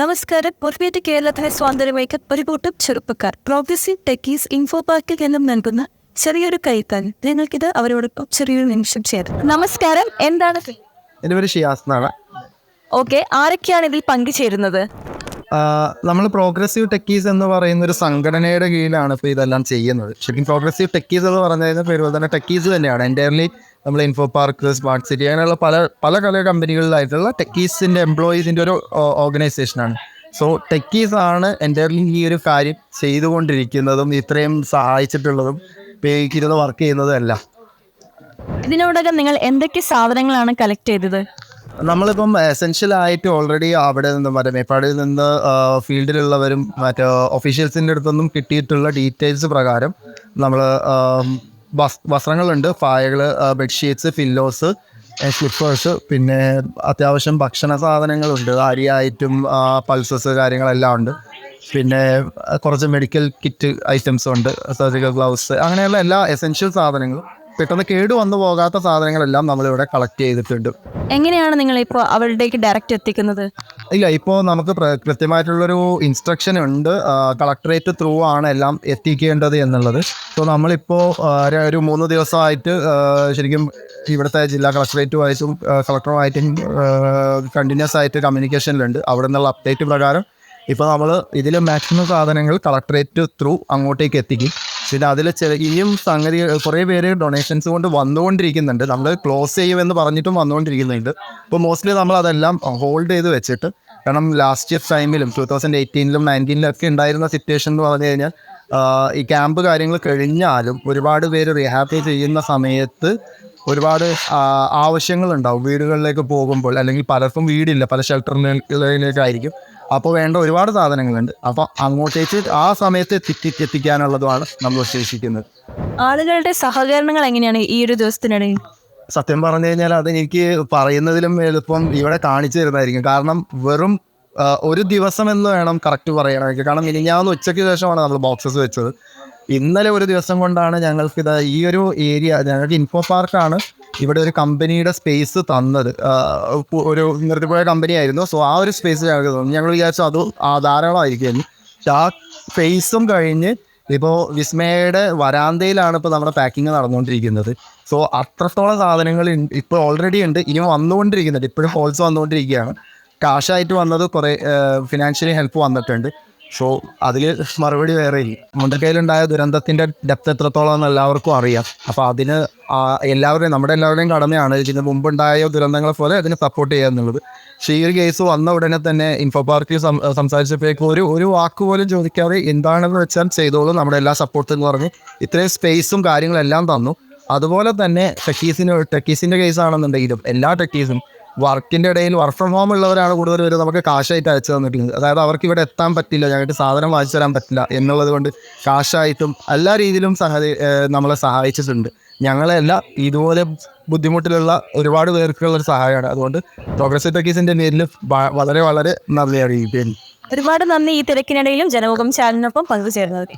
നമസ്കാരം. പൊതുവേറ്റ് കേരളത്തിലെ സ്വാതന്ത്ര്യമേഖ പരികൂട്ടം ചെറുപ്പക്കാർ പ്രോഗ്രസീവ് ടെക്കീസ് ഇൻഫോ പാർക്കിൽ നിന്നും നൽകുന്ന ചെറിയൊരു കൈത്താൻ. നിങ്ങൾക്കിത് അവരോടൊപ്പം ചെറിയൊരു നിമിഷം ചേരും. നമസ്കാരം. എന്താണ് എൻ്റെ പേര് ഷിയാസ് എന്നാണ്. ഓക്കെ, ആരൊക്കെയാണ് ഇതിൽ പങ്കുചേരുന്നത്? നമ്മൾ പ്രോഗ്രസീവ് ടെക്കീസ് എന്ന് പറയുന്ന ഒരു സംഘടനയുടെ കീഴിലാണ് ഇപ്പോൾ ഇതെല്ലാം ചെയ്യുന്നത്. ശരിക്കും പ്രോഗ്രസീവ് ടെക്കീസ് എന്ന് പറഞ്ഞ പേര് തന്നെ ടെക്കീസ് തന്നെയാണ്. എൻ്റയർലി നമ്മൾ ഇൻഫോ പാർക്ക്, സ്മാർട്ട് സിറ്റി അങ്ങനെയുള്ള പല കമ്പനികളിലായിട്ടുള്ള ടെക്കീസിൻ്റെ എംപ്ലോയീസിൻ്റെ ഒരു ഓർഗനൈസേഷനാണ്. സോ ടെക്കീസ് ആണ് എൻ്റയർലി ഈ ഒരു കാര്യം ചെയ്തുകൊണ്ടിരിക്കുന്നതും ഇത്രയും സഹായിച്ചിട്ടുള്ളതും ഇരുന്ന് വർക്ക് ചെയ്യുന്നതും എല്ലാം. ഇതിനോടകം നിങ്ങൾ എന്തൊക്കെ സാധനങ്ങളാണ് കളക്ട് ചെയ്തത്? നമ്മളിപ്പം എസെൻഷ്യലായിട്ട് ഓൾറെഡി അവിടെ നിന്ന് മേപ്പാടിൽ നിന്ന് ഫീൽഡിലുള്ളവരും മറ്റേ ഒഫീഷ്യൽസിൻ്റെ അടുത്തൊന്നും കിട്ടിയിട്ടുള്ള ഡീറ്റെയിൽസ് പ്രകാരം നമ്മൾ വസ്ത്രങ്ങളുണ്ട്, പായകൾ, ബെഡ്ഷീറ്റ്സ്, പില്ലോസ്, സ്ലിപ്പേഴ്സ്, പിന്നെ അത്യാവശ്യം ഭക്ഷണ സാധനങ്ങളുണ്ട്, അരിയായിട്ടും പൾസസ് കാര്യങ്ങളെല്ലാം ഉണ്ട്. പിന്നെ കുറച്ച് മെഡിക്കൽ കിറ്റ് ഐറ്റംസും ഉണ്ട്, സർജിക്കൽ ഗ്ലൗസ്, അങ്ങനെയുള്ള എല്ലാ എസെൻഷ്യൽ സാധനങ്ങളും പെട്ടെന്ന് കേട് വന്നു പോകാത്ത സാധനങ്ങളെല്ലാം നമ്മളിവിടെ കളക്ട് ചെയ്തിട്ടുണ്ട്. എങ്ങനെയാണ് നിങ്ങളിപ്പോൾ അവരുടേക്ക് ഡയറക്റ്റ് എത്തിക്കുന്നത്? ഇല്ല, ഇപ്പോൾ നമുക്ക് കൃത്യമായിട്ടുള്ളൊരു ഇൻസ്ട്രക്ഷൻ ഉണ്ട്. കളക്ടറേറ്റ് ത്രൂ ആണ് എല്ലാം എത്തിക്കേണ്ടത് എന്നുള്ളത്. സോ നമ്മളിപ്പോൾ ഒരു 3 ദിവസമായിട്ട് ശരിക്കും ഇവിടുത്തെ ജില്ലാ കളക്ടറേറ്റുമായിട്ടും കളക്ടറുമായിട്ടും കണ്ടിന്യൂസ് ആയിട്ട് കമ്മ്യൂണിക്കേഷനിലുണ്ട്. അവിടെ നിന്നുള്ള അപ്ഡേറ്റ് പ്രകാരം ഇപ്പോൾ നമ്മൾ ഇതിൽ മാക്സിമം സാധനങ്ങൾ കളക്ടറേറ്റ് ത്രൂ അങ്ങോട്ടേക്ക് എത്തിക്കും. പിന്നെ അതിൽ ഇനിയും സംഗതി കുറേ പേര് ഡൊണേഷൻസ് കൊണ്ട് വന്നുകൊണ്ടിരിക്കുന്നുണ്ട്. നമ്മൾ ക്ലോസ് ചെയ്യുമെന്ന് പറഞ്ഞിട്ടും വന്നുകൊണ്ടിരിക്കുന്നുണ്ട്. ഇപ്പോൾ മോസ്റ്റ്ലി നമ്മളതെല്ലാം ഹോൾഡ് ചെയ്ത് വെച്ചിട്ട്, കാരണം ലാസ്റ്റ് ഇയർ ടൈമിലും 2018-ലും 2019-ലൊക്കെ ഉണ്ടായിരുന്ന സിറ്റുവേഷൻ എന്ന് പറഞ്ഞു കഴിഞ്ഞാൽ ഈ ക്യാമ്പ് കാര്യങ്ങൾ കഴിഞ്ഞാലും ഒരുപാട് പേര് റീഹാബ് ചെയ്യുന്ന സമയത്ത് ഒരുപാട് ആവശ്യങ്ങളുണ്ടാവും വീടുകളിലേക്ക് പോകുമ്പോൾ. അല്ലെങ്കിൽ പലർക്കും വീടില്ല, പല ഷെൽട്ടറിലേക്കായിരിക്കും. അപ്പോൾ വേണ്ട ഒരുപാട് സാധനങ്ങളുണ്ട്. അപ്പോൾ അങ്ങോട്ടേക്ക് ആ സമയത്ത് എത്തിക്കാനുള്ളതുമാണ് നമ്മൾ ഉദ്ദേശിക്കുന്നത്. ആളുകളുടെ സഹകരണങ്ങൾ എങ്ങനെയാണ് ഈ ഒരു ദിവസത്തിനിടയിൽ? സത്യം പറഞ്ഞു കഴിഞ്ഞാൽ അതെനിക്ക് പറയുന്നതിലും എളുപ്പം ഇവിടെ കാണിച്ചു തരുന്നതായിരിക്കും. കാരണം വെറും ഒരു ദിവസം എന്ന് വേണം കറക്റ്റ് പറയണമെങ്കിൽ. കാരണം മിനിഞ്ഞാന്ന് ഉച്ചയ്ക്ക് ശേഷമാണ് നമ്മൾ ബോക്സസ് വെച്ചത്. ഇന്നലെ ഒരു ദിവസം കൊണ്ടാണ് ഞങ്ങൾക്കിത് ഈ ഒരു ഏരിയ, ഞങ്ങൾക്ക് ഇൻഫോ പാർക്കാണ് ഇവിടെ ഒരു കമ്പനിയുടെ സ്പേസ് തന്നത്. ഒരു നിർത്തിപ്പോയ കമ്പനിയായിരുന്നു. സോ ആ ഒരു സ്പേസ് ഞങ്ങൾക്ക് തോന്നി. ഞങ്ങൾ വിചാരിച്ചു അത് ധാരാളമായിരിക്കും. ആ സ്പേസും കഴിഞ്ഞ് ഇപ്പോൾ വിസ്മയയുടെ വരാന്തയിലാണ് ഇപ്പോൾ നമ്മുടെ പാക്കിങ് നടന്നുകൊണ്ടിരിക്കുന്നത്. സോ അത്രത്തോളം സാധനങ്ങൾ ഇപ്പോൾ ഓൾറെഡി ഉണ്ട്, ഇനി വന്നുകൊണ്ടിരിക്കുന്നുണ്ട്. ഇപ്പോഴും ഹോൾസ് വന്നുകൊണ്ടിരിക്കുകയാണ്. കാശായിട്ട് വന്നത് കുറേ ഫിനാൻഷ്യലി ഹെൽപ്പ് വന്നിട്ടുണ്ട്. സോ അതിൽ മറുപടി വേറെ ഇല്ല. മുണ്ടക്കയിലുണ്ടായ ദുരന്തത്തിൻ്റെ ഡെപ്ത് എത്രത്തോളം എല്ലാവർക്കും അറിയാം. അപ്പോൾ അതിന് നമ്മുടെ എല്ലാവരുടെയും കടമയാണ് ഇതിന് മുമ്പുണ്ടായ ദുരന്തങ്ങളെ പോലെ അതിന് സപ്പോർട്ട് ചെയ്യുക എന്നുള്ളത്. പക്ഷേ ഈ ഒരു കേസ് വന്ന ഉടനെ തന്നെ ഇൻഫോ പാർക്കിൽ സംസാരിച്ചപ്പോഴേക്കും ഒരു വാക്ക് പോലും ചോദിക്കാതെ എന്താണെന്ന് വെച്ചാൽ ചെയ്തോളൂ, നമ്മുടെ എല്ലാ സപ്പോർട്ടും എന്ന് പറഞ്ഞ് ഇത്രയും സ്പേസും കാര്യങ്ങളെല്ലാം തന്നു. അതുപോലെ തന്നെ ടെക്കീസിൻ്റെ കേസാണെന്നുണ്ടെങ്കിലും എല്ലാ ടെക്കീസും വർക്കിൻ്റെ ഇടയിൽ വർക്ക് ഫ്രം ഹോം ഉള്ളവരാണ് കൂടുതൽ പേര് നമുക്ക് കാശായിട്ട് അയച്ചു തന്നിട്ടുള്ളത്. അതായത് അവർക്ക് ഇവിടെ എത്താൻ പറ്റില്ല, ഞങ്ങൾക്ക് സാധനം വാങ്ങിച്ചു തരാൻ പറ്റില്ല എന്നുള്ളത് കൊണ്ട് കാശായിട്ടും എല്ലാ രീതിയിലും നമ്മളെ സഹായിച്ചിട്ടുണ്ട്. ഞങ്ങളെല്ലാം ഇതുപോലെ ബുദ്ധിമുട്ടിലുള്ള ഒരുപാട് പേർക്കുള്ളൊരു സഹായമാണ്. അതുകൊണ്ട് പ്രോഗ്രസീവ് ടെക്കീസിൻ്റെ പേരിൽ വളരെ വളരെ നന്ദി അറിയിക്കുന്നു. ഒരുപാട് നന്ദി ഈ തിരക്കിനിടയിലും ജനമുഖം ചാനലിനൊപ്പം പങ്കുചേർന്നത്.